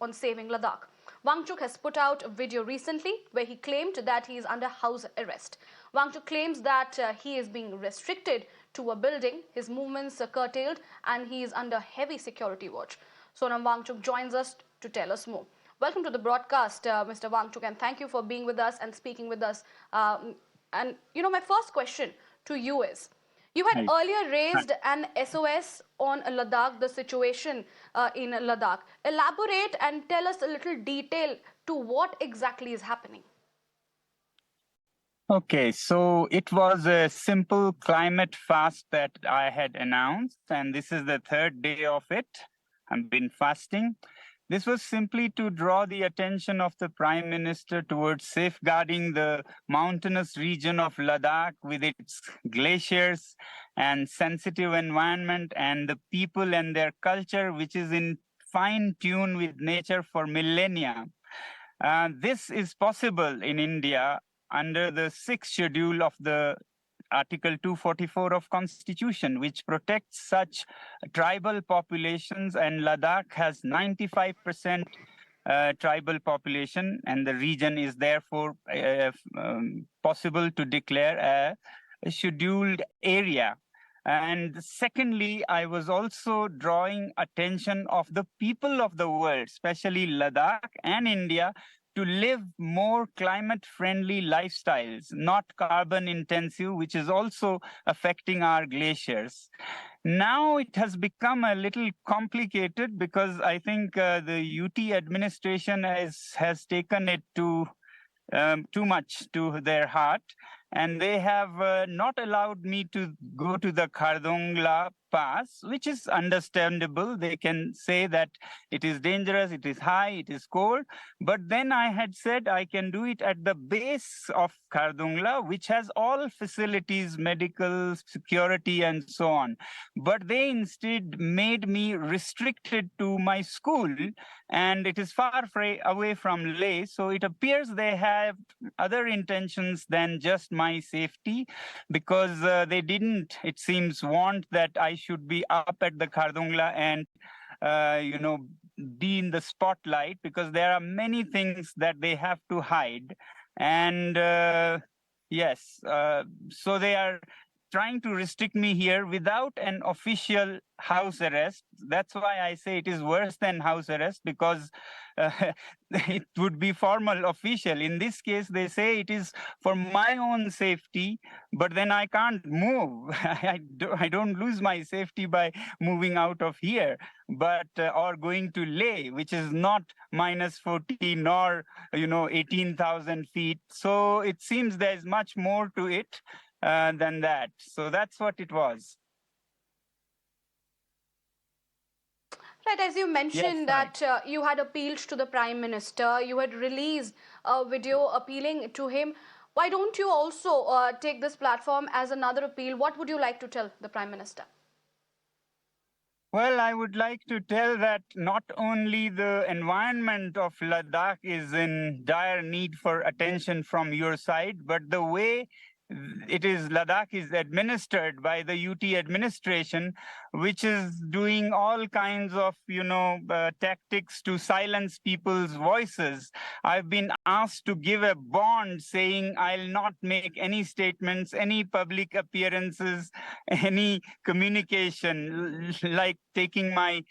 on saving Ladakh. Wangchuk has put out a video recently where he claimed that he is under house arrest. Wangchuk claims that he is being restricted to a building, his movements are curtailed, and he is under heavy security watch. Sonam Wangchuk joins us to tell us more. Welcome to the broadcast, Mr. Wangchuk, and thank you for being with us and speaking with us. My first question to you is, you had earlier raised an SOS on Ladakh, the situation in Ladakh. Elaborate and tell us a little detail to what exactly is happening. Okay, so it was a simple climate fast that I had announced, and this is the third day of it. I've been fasting. This was simply to draw the attention of the Prime Minister towards safeguarding the mountainous region of Ladakh with its glaciers and sensitive environment and the people and their culture, which is in fine tune with nature for millennia. This is possible in India under the 6th schedule of the Article 244 of Constitution, which protects such tribal populations, and Ladakh has 95% tribal population, and the region is therefore possible to declare a scheduled area. And secondly, I was also drawing attention of the people of the world, especially Ladakh and India, to live more climate-friendly lifestyles, not carbon-intensive, which is also affecting our glaciers. Now it has become a little complicated because I think the UT administration has taken it too much to their heart, and they have not allowed me to go to the Khardungla pass, which is understandable. They can say that it is dangerous, it is high, it is cold. But then I had said I can do it at the base of Khardungla, which has all facilities, medical, security, and so on. But they instead made me restricted to my school, and it is far away from Leh. So it appears they have other intentions than just my safety, because they didn't, it seems, want that I should be up at the Khardungla and be in the spotlight, because there are many things that they have to hide. And so they are trying to restrict me here without an official house arrest. That's why I say it is worse than house arrest, because it would be formal, official. In this case, they say it is for my own safety, but then I can't move. I don't lose my safety by moving out of here, but or going to Leh, which is not minus 40 nor 18,000 feet. So it seems there's much more to it than that. So that's what it was. Right, as you mentioned that you had appealed to the Prime Minister, you had released a video appealing to him. Why don't you also take this platform as another appeal? What would you like to tell the Prime Minister? Well, I would like to tell that not only the environment of Ladakh is in dire need for attention from your side, but the way Ladakh is administered by the UT administration, which is doing all kinds of, tactics to silence people's voices. I've been asked to give a bond saying I'll not make any statements, any public appearances, any communication, like taking my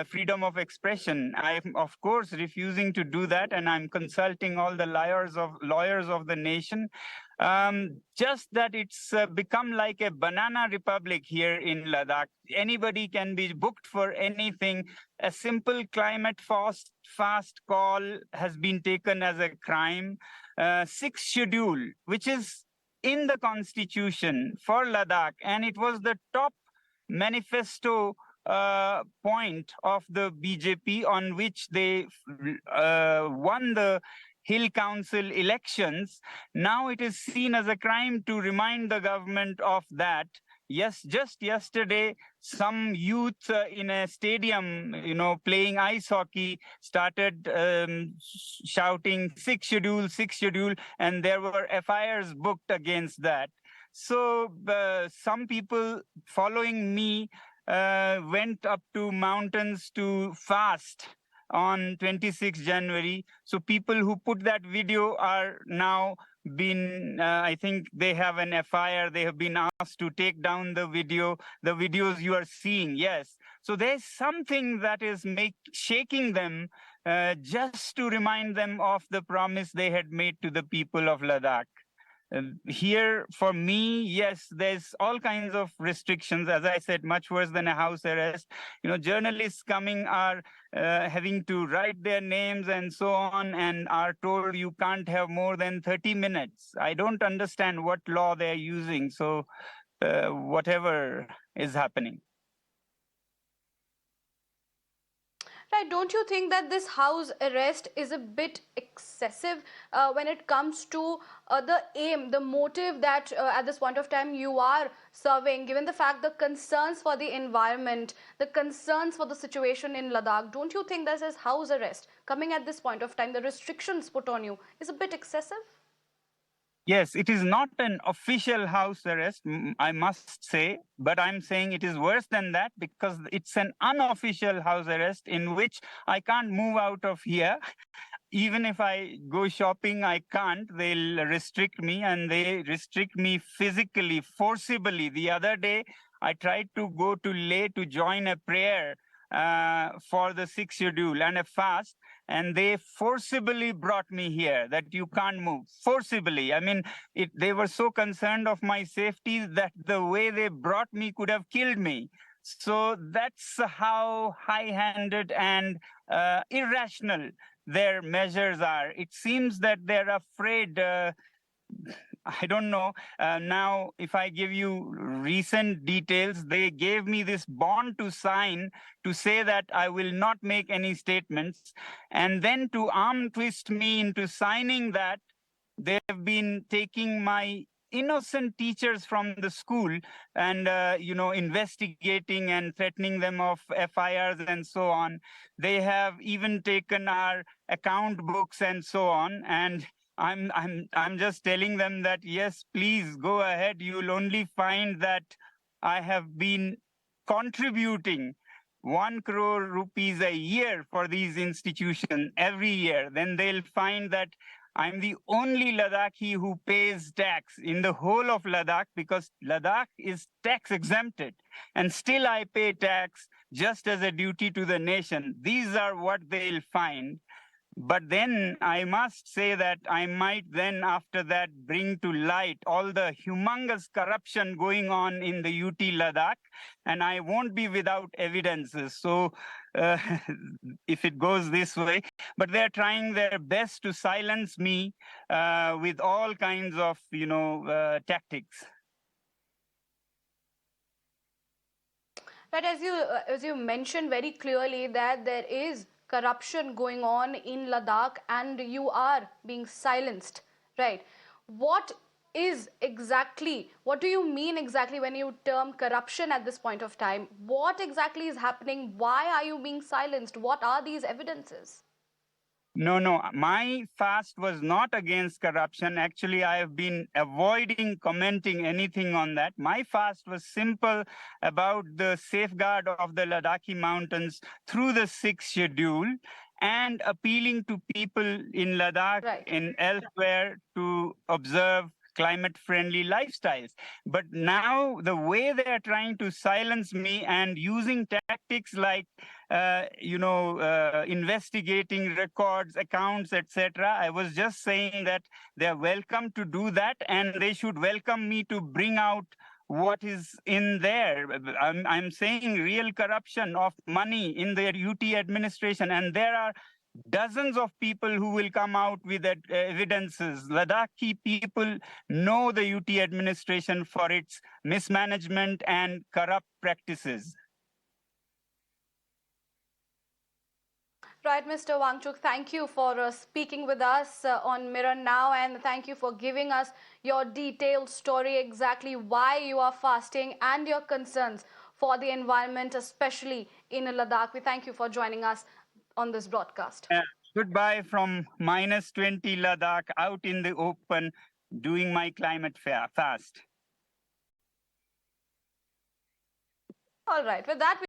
freedom of expression. I'm, of course, refusing to do that, and I'm consulting all the lawyers of the nation. Just that it's become like a banana republic here in Ladakh. Anybody can be booked for anything. A simple climate fast call has been taken as a crime. 6th schedule, which is in the constitution for Ladakh, and it was the top manifesto point of the BJP on which they won the Hill Council elections. Now it is seen as a crime to remind the government of that. Yes, just yesterday, some youth in a stadium, playing ice hockey, started shouting 6th schedule, and there were FIRs booked against that. So some people following me went up to mountains to fast on 26 January. So people who put that video are now been, I think they have an FIR. They have been asked to take down the videos you are seeing. Yes. So there's something that is shaking them just to remind them of the promise they had made to the people of Ladakh. Here, for me, yes, there's all kinds of restrictions. As I said, much worse than a house arrest. Journalists coming are having to write their names and so on, and are told you can't have more than 30 minutes. I don't understand what law they're using. So, whatever is happening. Right, don't you think that this house arrest is a bit excessive when it comes to the aim, the motive that at this point of time you are serving, given the fact the concerns for the environment, the concerns for the situation in Ladakh? Don't you think this house arrest coming at this point of time, the restrictions put on you is a bit excessive? Yes, it is not an official house arrest, I must say, but I'm saying it is worse than that because it's an unofficial house arrest in which I can't move out of here. Even if I go shopping, I can't. They'll restrict me, and they restrict me physically, forcibly. The other day, I tried to go to Leh to join a prayer for the sixth schedule and a fast, and they forcibly brought me here that you can't move. Forcibly. I mean, they were so concerned of my safety that the way they brought me could have killed me. So that's how high-handed and irrational their measures are. It seems that they're afraid. I don't know. Now, if I give you recent details, they gave me this bond to sign to say that I will not make any statements. And then to arm twist me into signing that, they've been taking my innocent teachers from the school and investigating and threatening them of FIRs and so on. They have even taken our account books and so on. And I'm just telling them that yes, please go ahead. You'll only find that I have been contributing 1 crore rupees a year for these institutions every year. Then they'll find that I'm the only Ladakhi who pays tax in the whole of Ladakh because Ladakh is tax exempted. And still I pay tax just as a duty to the nation. These are what they'll find. But then I must say that I might then, after that, bring to light all the humongous corruption going on in the UT Ladakh, and I won't be without evidences. So uh, if it goes this way, but they're trying their best to silence me with all kinds of, tactics. But as you mentioned very clearly that there is corruption going on in Ladakh and you are being silenced, right? What what do you mean exactly when you term corruption at this point of time? What exactly is happening? Why are you being silenced? What are these evidences? No. My fast was not against corruption. Actually, I have been avoiding commenting anything on that. My fast was simple about the safeguard of the Ladakhi mountains through the sixth schedule and appealing to people in Ladakh Right. and elsewhere to observe climate-friendly lifestyles. But now the way they are trying to silence me and using tactics like investigating records, accounts, etc. I was just saying that they're welcome to do that, and they should welcome me to bring out what is in there. I'm saying real corruption of money in the UT administration, and there are dozens of people who will come out with evidences. Ladakhi people know the UT administration for its mismanagement and corrupt practices. Right, Mr. Wangchuk, thank you for speaking with us on Mirror Now, and thank you for giving us your detailed story, exactly why you are fasting and your concerns for the environment, especially in Ladakh. We thank you for joining us on this broadcast. Goodbye from -20 Ladakh, out in the open, doing my climate fast. All right, with that,